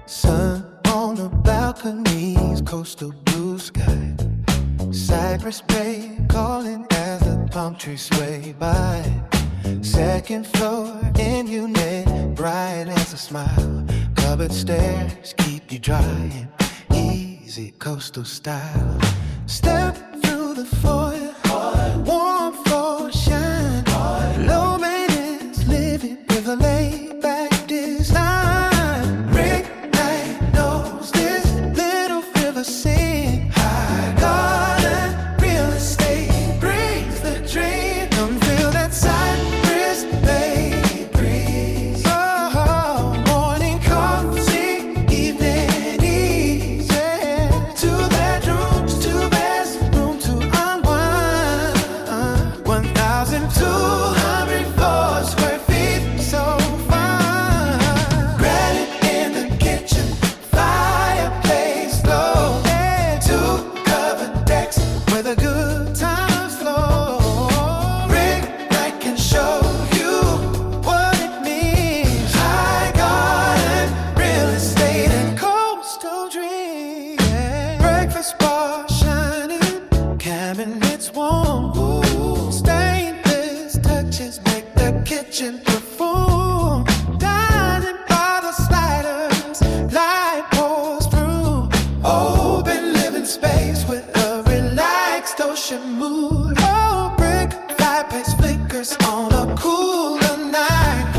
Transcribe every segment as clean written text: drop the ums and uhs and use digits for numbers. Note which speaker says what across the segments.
Speaker 1: Sun on the balconies, coastal blue sky. Cypress Bay calling as the palm trees sway by. Second floor in unit, bright as a smile. Cupboard stairs keep you dry, easy coastal style. Step through the foyer, warm floor shine. Low maintenance living with a laid back design. Rick Knight knows this little river sing. Highgarden real estate brings the dream. Come feel that Cypress Bay breeze. Oh, morning coffee, evening ease. Yeah. 2 bedrooms, 2 beds, room to unwind. 1,204 square feet, so fine. Granite in the kitchen, fireplace glow. Yeah. 2 covered decks with a good times flow. Rick Knight can show you what it means. High garden, real estate and coastal dreams. Yeah. Breakfast bar shining, cabinets warm. Ooh, stainless touches make the kitchen perform. Dining by the sliders, light pours through. Open living space with a relaxed ocean mood. Oh, brick fireplace flickers on a cooler night.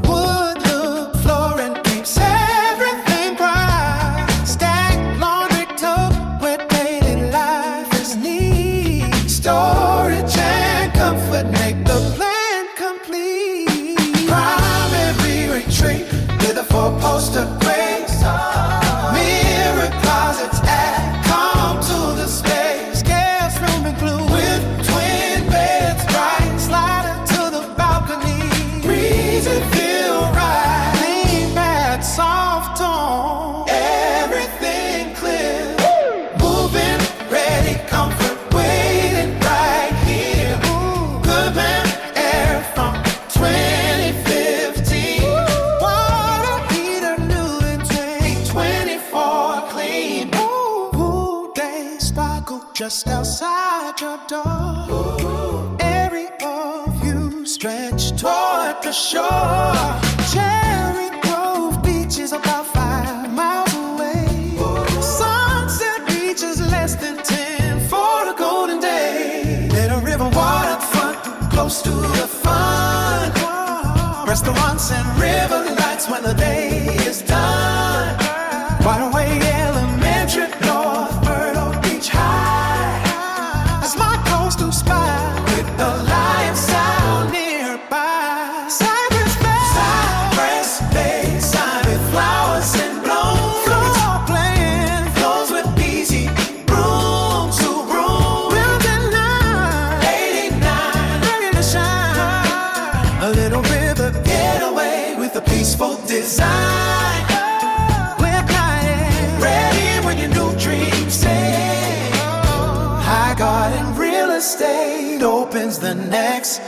Speaker 1: Wood look flooring keeps everything bright. Stacked laundry tub where daily life is neat. Storage and comfort make the plan complete. Primary retreat with a 4-poster grace. Mirror closets add calm to the space. Guest room include with twin beds, bright slider to the balcony. Breezy feel right, lean back, soft tone. Everything clear. Moving, ready, comfort waiting right here. Good man, air from 2015. Water heater new in 2024 clean. Ooh, they sparkle just outside your door. Aerial view stretch toward the shore. Cherry Grove Beach is about 5 miles away. Sunset reaches less than 10 for the golden day. Little river waterfront, close to the fun. Restaurants and river lights when the day is done. Waterway Elementary, North Myrtle Beach High. That's my coastal spot with the lion sound nearby. Cypress Bay, sign with flowers and blooms. Floor playing, flows with easy, room to room. Building 89, ready to shine. A little river getaway with a peaceful design. We're guided, ready when your new dreams say. Highgarden real estate opens the next